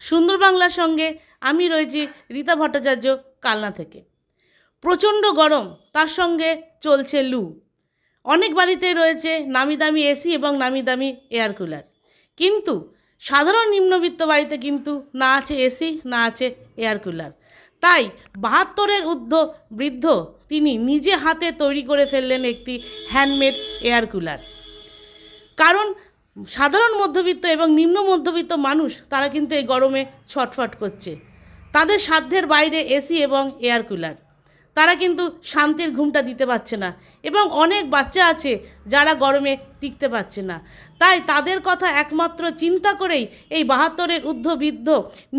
সুন্দর বাংলার সঙ্গে আমি রয়েছি রীতা ভট্টাচার্য, কালনা থেকে। প্রচণ্ড গরম, তার সঙ্গে চলছে লু। অনেক বাড়িতে রয়েছে নামি দামি এসি এবং নামি দামি এয়ার কুলার, কিন্তু সাধারণ নিম্নবিত্ত বাড়িতে কিন্তু না আছে এসি, না আছে এয়ার কুলার। তাই ৭২-এর বৃদ্ধ তিনি নিজে হাতে তৈরি করে ফেললেন একটি হ্যান্ডমেড এয়ার কুলার। কারণ সাধারণ মধ্যবিত্ত এবং নিম্ন মধ্যবিত্ত মানুষ তারা কিন্তু এই গরমে ছটফট করছে। তাদের সাধ্যের বাইরে এসি এবং এয়ার কুলার, তারা কিন্তু শান্তির ঘুমটা দিতে পারছে না, এবং অনেক বাচ্চা আছে যারা গরমে টিকতে পারছে না। তাই তাদের কথা একমাত্র চিন্তা করেই এই ৭২-এর বৃদ্ধ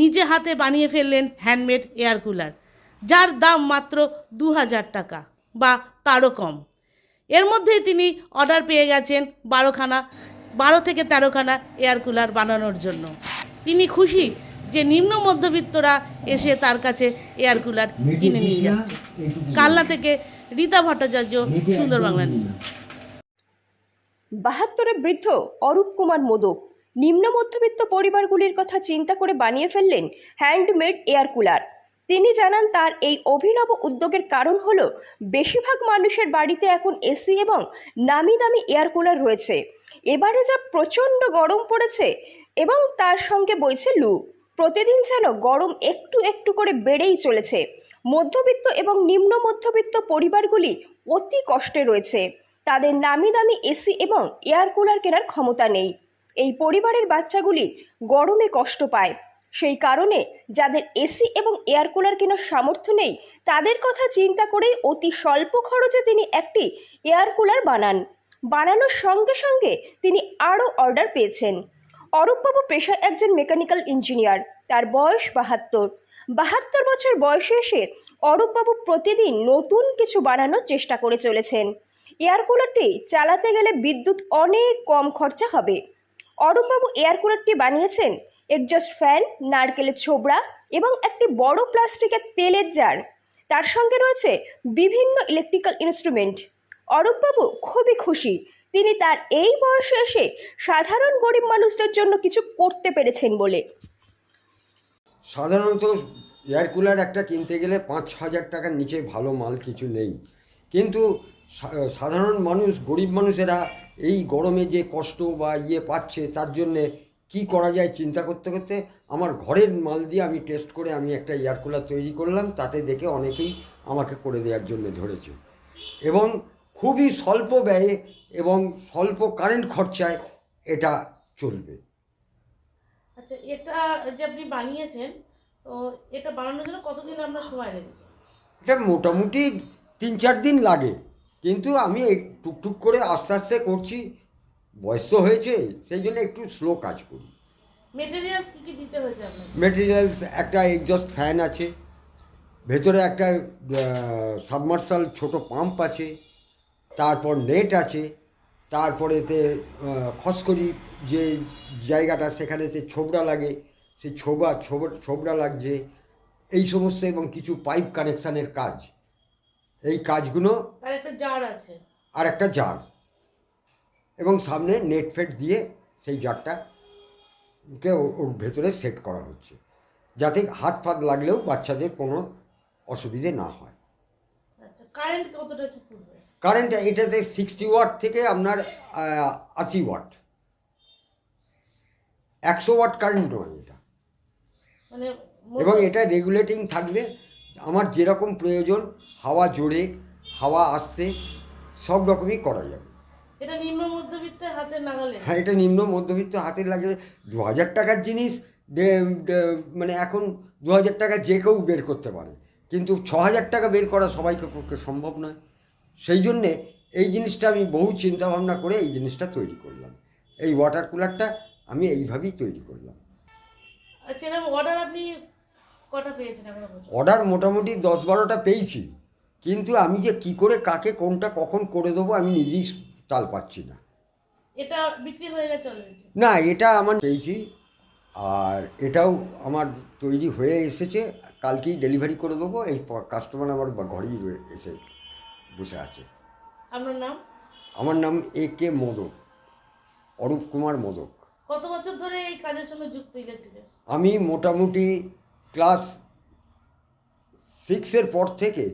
নিজে হাতে বানিয়ে ফেললেন হ্যান্ডমেড এয়ার কুলার, যার দাম মাত্র ২,০০০ টাকা বা তারও কম। এর মধ্যেই তিনি অর্ডার পেয়ে গেছেন ১২ থেকে ১৩খানা এয়ার কুলার বানানোর জন্য। তিনি খুশি যে নিম্ন মধ্যবিত্তরা এসে তার কাছে এয়ার কুলার কিনে নিয়ে যাচ্ছে। কালনা থেকে রীতা ভট্টাচার্য, সুন্দর বাংলা নিউজ। ৭২ বৃদ্ধ অরূপ কুমার মোদক নিম্ন মধ্যবিত্ত পরিবারগুলির কথা চিন্তা করে বানিয়ে ফেললেন হ্যান্ডমেড এয়ার কুলার। তিনি জানান তার এই অভিনব উদ্যোগের কারণ হলো বেশিরভাগ মানুষের বাড়িতে এখন এসি এবং নামি দামি এয়ার কুলার রয়েছে। এবারে যা প্রচণ্ড গরম পড়েছে এবং তার সঙ্গে বইছে লু, প্রতিদিন যেন গরম একটু একটু করে বেড়েই চলেছে। মধ্যবিত্ত এবং নিম্ন মধ্যবিত্ত পরিবারগুলি অতি কষ্টে রয়েছে। তাদের নামি দামি এসি এবং এয়ার কুলার কেনার ক্ষমতা নেই। এই পরিবারের বাচ্চাগুলি গরমে কষ্ট পায়। সেই কারণে যাদের এসি এবং এয়ার কুলার কেনার সামর্থ্য নেই, তাদের কথা চিন্তা করেই অতি স্বল্প খরচে তিনি একটি এয়ার কুলার বানানোর সঙ্গে সঙ্গে তিনি আরও অর্ডার পেয়েছেন। অরূপবাবু পেশায় একজন মেকানিক্যাল ইঞ্জিনিয়ার। তার বয়স ৭২ বছর বয়সে এসে অরূপবাবু প্রতিদিন নতুন কিছু বানানোর চেষ্টা করে চলেছেন। এয়ার কুলারটি চালাতে গেলে বিদ্যুৎ অনেক কম খরচা হবে। অরূপবাবু এয়ার কুলারটি বানিয়েছেন এক্সজস্ট ফ্যান, নারকেলের ছোবড়া এবং একটি বড় প্লাস্টিকের তেলের জার। তার সঙ্গে রয়েছে বিভিন্ন ইলেকট্রিক্যাল ইনস্ট্রুমেন্ট। অরূপবাবু খুবই খুশি তিনি তার এই বয়সে এসে সাধারণ গরিব মানুষদের জন্য কিছু করতে পেরেছেন বলে। সাধারণত এয়ার কুলার একটা কিনতে গেলে ৫-৬ হাজার টাকার নিচে ভালো মাল কিছু নেই, কিন্তু সাধারণ মানুষ, গরিব মানুষেরা এই গরমে যে কষ্ট বা পাচ্ছে, তার জন্যে কী করা যায় চিন্তা করতে করতে আমার ঘরের মাল দিয়ে আমি টেস্ট করে আমি একটা এয়ার কুলার তৈরি করলাম। তাতে দেখে অনেকেই আমাকে করে দেওয়ার জন্য ধরেছে, এবং খুবই স্বল্প ব্যয়ে এবং স্বল্প কারেন্ট খরচায় এটা চলবে। আচ্ছা, এটা যে আপনি বানিয়েছেন, তো এটা বানানোর জন্য কতদিন আপনার সময় লেগেছে? এটা মোটামুটি ৩-৪ দিন লাগে, কিন্তু আমি এই টুকটুক করে আস্তে আস্তে করছি। বয়স হয়েছে, সেই জন্য একটু স্লো কাজ করি। মেটেরিয়ালস কী কী দিতে হয়েছে আপনার? মেটেরিয়ালস একটা এক্সজস্ট ফ্যান আছে, ভেতরে একটা সাবমার্সাল ছোট পাম্প আছে, তারপর নেট আছে, তারপরেতে খসখড়ি যে জায়গাটা সেখানেতে ছোবড়া লাগে, সেই ছোবড়া লাগছে, এই সমস্ত, এবং কিছু পাইপ কানেকশানের কাজ। এই কাজগুলো, আর একটা জার আছে, আর একটা জার, এবং সামনে নেট ফেট দিয়ে সেই জারটাকে ওর ভেতরে সেট করা হচ্ছে, যাতে হাত ফাত লাগলেও বাচ্চাদের কোনো অসুবিধে না হয়। আচ্ছা, কারেন্ট কতটা কি পড়বে? কারেন্ট এটাতে 60 ওয়াট থেকে আপনার 80 ওয়াট, 100 ওয়াট কারেন্ট নয় এটা। মানে এবং এটা রেগুলেটিং থাকবে, আমার যেরকম প্রয়োজন, হাওয়া জোরে, হাওয়া আসতে, সব রকমই করা যাবে। এটা নিম্ন মধ্যবিত্তের হাতের নাগালে? হ্যাঁ, এটা নিম্ন মধ্যবিত্ত হাতের লাগলে ২,০০০ টাকার জিনিস মানে এখন ২,০০০ টাকা যে কেউ বের করতে পারে, কিন্তু ৬,০০০ টাকা বের করা সবাইকে পক্ষে সম্ভব নয়। সেই জন্যে এই জিনিসটা আমি বহু চিন্তাভাবনা করে এই জিনিসটা তৈরি করলাম। এই ওয়াটার কুলারটা আমি এইভাবেই তৈরি করলাম। আচ্ছা, এরকম অর্ডার আপনি কটা পেয়েছেন এখনো পর্যন্ত? অর্ডার মোটামুটি ১০-১২টা পেয়েছি, কিন্তু আমি যে কী করে কাকে কোনটা কখন করে দেবো আমি নিজেই তাল পাচ্ছি না। এটা বিক্রি হয়ে গেছে অলরেডি? না, এটা আমার পেয়েছি, আর এটাও আমার তৈরি হয়ে এসেছে, কালকেই ডেলিভারি করে দেবো। এই কাস্টমার আমার ঘরেই এসে বসে আছে। আপনার নাম? আমার নাম AK মোদক, অরূপ কুমার মোদক। কত বছর ধরে এই কাজের সঙ্গে যুক্ত ইলেকট্রিকের? আমি মোটামুটি ক্লাস 6-এর পর থেকে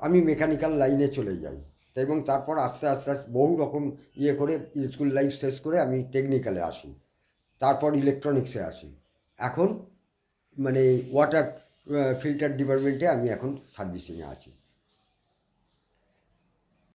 আমি মেকানিক্যাল লাইনে চলে যাই, তা এবং তারপর আস্তে আস্তে আস্তে বহু রকম ইয়ে করে স্কুল লাইফ শেষ করে আমি টেকনিক্যালে আসি, তারপর ইলেকট্রনিক্সে আসি। এখন মানে ওয়াটার ফিল্টার ডিপার্টমেন্টে আমি এখন সার্ভিসিংয়ে আছি।